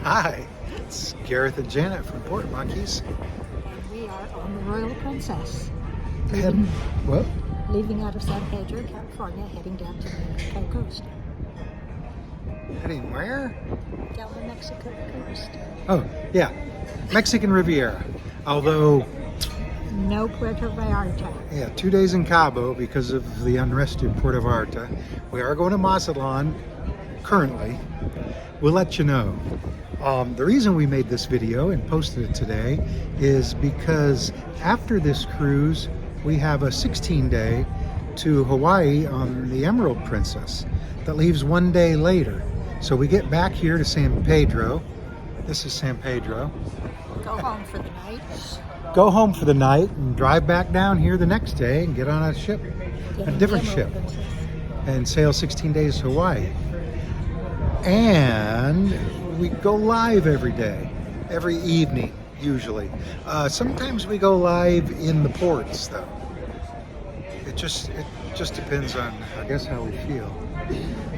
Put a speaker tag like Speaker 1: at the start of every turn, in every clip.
Speaker 1: Hi, it's Gareth and Janet from Port Monkeys.
Speaker 2: And we are on the Royal Princess,
Speaker 1: And, well,
Speaker 2: leaving out of San Pedro, California, heading down to the Mexico coast.
Speaker 1: heading where?
Speaker 2: Down the Mexico coast.
Speaker 1: Oh, yeah, Mexican Riviera. Although,
Speaker 2: No Puerto Vallarta.
Speaker 1: yeah, 2 days in Cabo because of the unrest in Puerto Vallarta. We are going to Mazatlan currently. We'll let you know. The reason we made this video and posted it today is because after this cruise, we have a 16-day to Hawaii on the Emerald Princess that leaves 1 day later. So we get back here to San Pedro. This is San Pedro.
Speaker 2: Go home for the night.
Speaker 1: Go home for the night and drive back down here the next day and get on a ship, a different ship, and sail 16 days to Hawaii. And we go live every day, every evening, usually. Sometimes we go live in the ports, though. It just depends on, I guess, how we feel.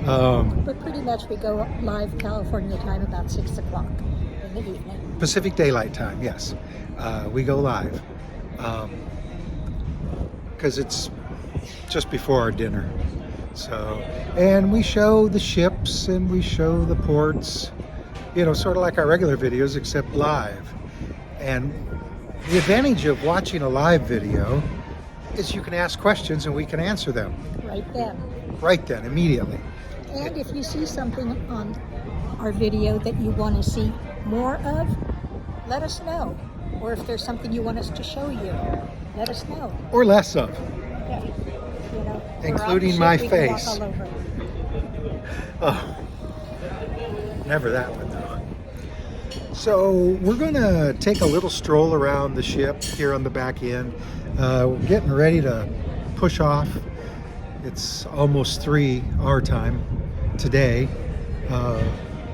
Speaker 2: But pretty much we go live California time about 6 o'clock in the evening.
Speaker 1: Pacific Daylight Time, yes. We go live because it's just before our dinner. So, and we show the ships and we show the ports, you know, sort of like our regular videos, except live. And the advantage of watching a live video is you can ask questions and we can answer them right then, immediately.
Speaker 2: And if you see something on our video that you want to see more of, let us know. Or if there's something you want us to show you, let us know.
Speaker 1: Or less of.
Speaker 2: Yeah. You know,
Speaker 1: Including my
Speaker 2: we can walk
Speaker 1: face.
Speaker 2: all over.
Speaker 1: Oh, never that one though. So we're gonna take a little stroll around the ship here on the back end. We're getting ready to push off. It's almost 3 our time today,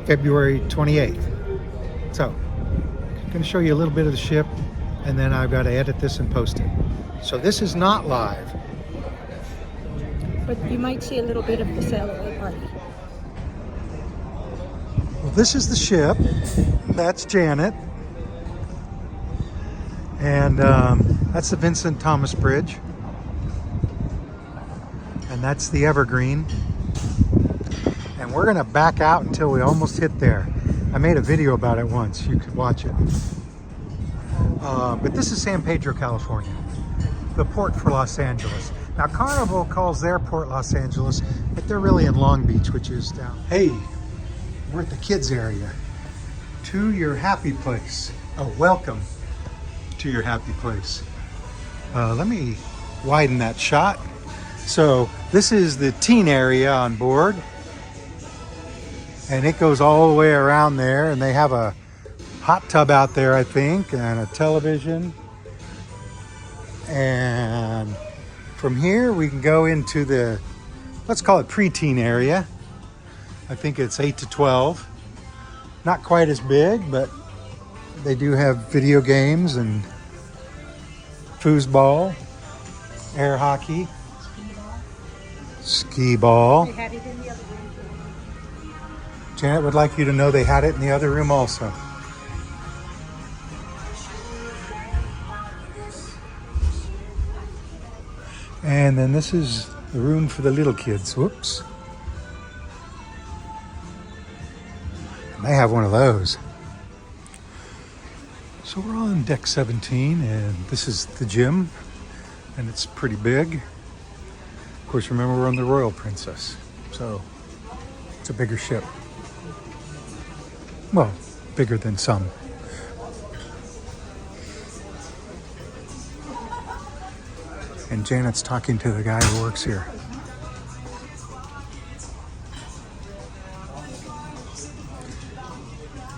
Speaker 1: February 28th. So I'm gonna show you a little bit of the ship and then I've got to edit this and post it. So this is not live.
Speaker 2: But you might see a little bit of the sail away party.
Speaker 1: Well, this is the ship. That's Janet. And that's the Vincent Thomas Bridge. And that's the Evergreen. And we're gonna back out until we almost hit there. I made a video about it once. You could watch it. But this is San Pedro, California, the port for Los Angeles. Now, Carnival calls their port Los Angeles, but they're really in Long Beach, which is down. Hey, we're at the kids area. To your happy place. Oh, welcome to your happy place. Let me widen that shot. So this is the teen area on board. And it goes all the way around there, and they have a hot tub out there, I think, and a television. And from here, we can go into the, let's call it preteen area. I think it's 8 to 12. Not quite as big, but they do have video games and foosball, air hockey, skee ball.
Speaker 2: They had it in the other room.
Speaker 1: Janet would like you to know they had it in the other room also. And then this is the room for the little kids. Whoops. And they have one of those. So we're on deck 17 and this is the gym and it's pretty big. Of course, remember we're on the Royal Princess, so it's a bigger ship. Well, bigger than some. And Janet's talking to the guy who works here.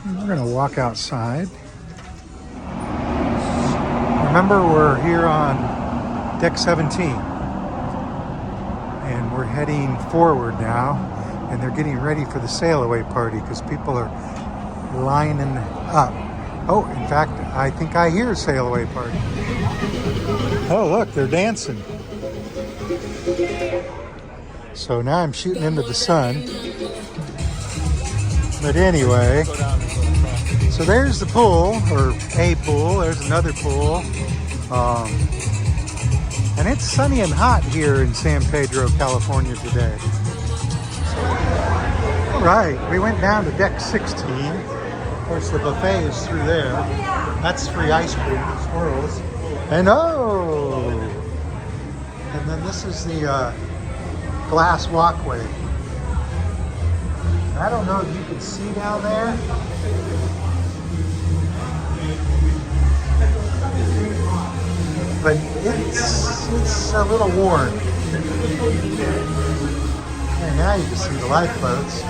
Speaker 1: And we're gonna walk outside. Remember, we're here on deck 17. And we're heading forward now. And they're getting ready for the sail away party because people are lining up. Oh, in fact, I think I hear sail away party. Oh, look, they're dancing. So now I'm shooting into the sun. But anyway, So there's the pool, or a pool. There's another pool. And it's sunny and hot here in San Pedro, California today. All right, we went down to deck 16. Of course, the buffet is through there. That's free ice cream, swirls. And oh! And then this is the glass walkway. I don't know if you can see down there. But it's a little worn. And now you can see the lifeboats.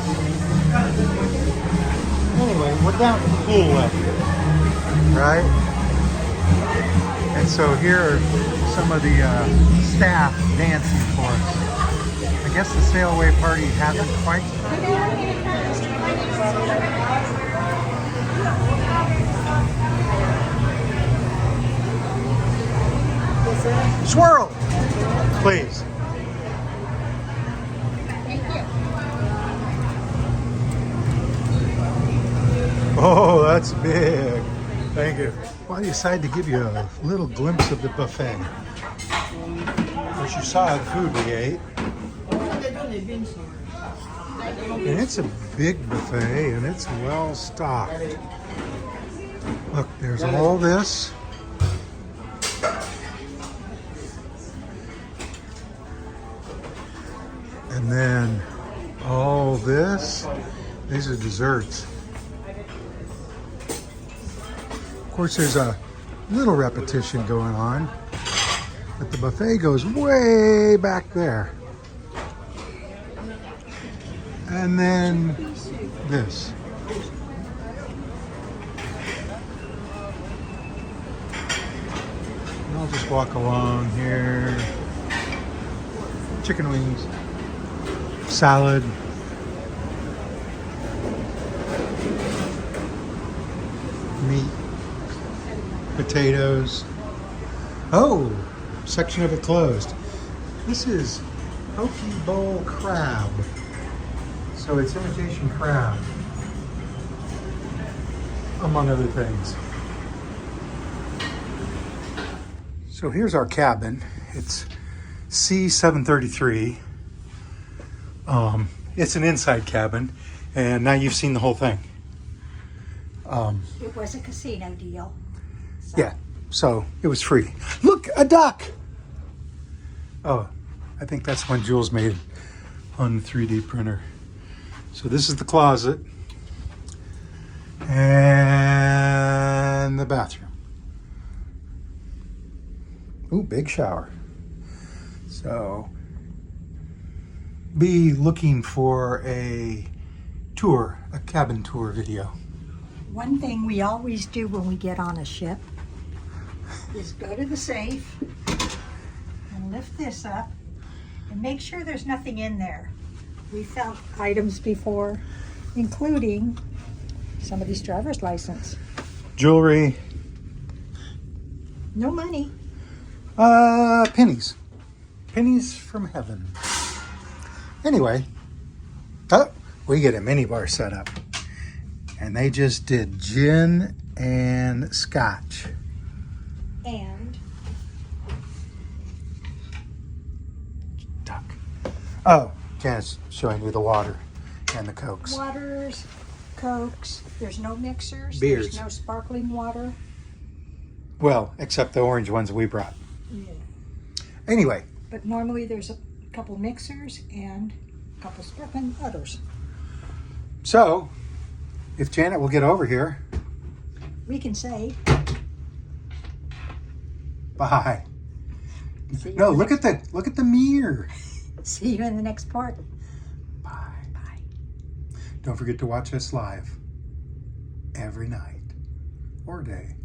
Speaker 1: Anyway, we're down to the pool level, right? And so here are some of the staff dancing for us. I guess the sail away party hasn't quite. Swirl, please.
Speaker 2: Thank you.
Speaker 1: Oh, that's big. Thank you. Well, I decided to give you a little glimpse of the buffet. As you saw the food we ate. And it's a big buffet and it's well stocked. Look, there's all this. And then all this. These are desserts. Of course, there's a little repetition going on, but the buffet goes way back there. And then this. And I'll just walk along here. Chicken wings, salad, meat, potatoes. Oh, section of it closed. This is poke bowl crab. So it's imitation crab, among other things. So here's our cabin. It's C733. It's an inside cabin, and now you've seen the whole thing.
Speaker 2: It was a casino deal. So.
Speaker 1: Yeah, so it was free. Look, a duck! Oh, I think that's one Jules made on the 3D printer. So this is the closet and the bathroom. Ooh, big shower. So be looking for a tour, a cabin tour video.
Speaker 2: One thing we always do when we get on a ship is go to the safe and lift this up and make sure there's nothing in there. We found items before, including somebody's driver's license.
Speaker 1: Jewelry.
Speaker 2: No money.
Speaker 1: Pennies. Pennies from heaven. Anyway, we get a minibar set up. And they just did gin and scotch.
Speaker 2: And
Speaker 1: Duck. Oh, Janet's showing you the water and the Cokes.
Speaker 2: waters, Cokes. There's no mixers.
Speaker 1: Beers.
Speaker 2: There's no sparkling water.
Speaker 1: Well, except the orange ones we brought.
Speaker 2: Yeah.
Speaker 1: Anyway,
Speaker 2: But normally there's a couple mixers and a couple sparkling waters.
Speaker 1: so if Janet will get over here,
Speaker 2: We can say,
Speaker 1: bye.
Speaker 2: see you
Speaker 1: No,
Speaker 2: in the
Speaker 1: look at the mirror.
Speaker 2: see you in the next part.
Speaker 1: Bye.
Speaker 2: Bye.
Speaker 1: Don't forget to watch us live every night or day.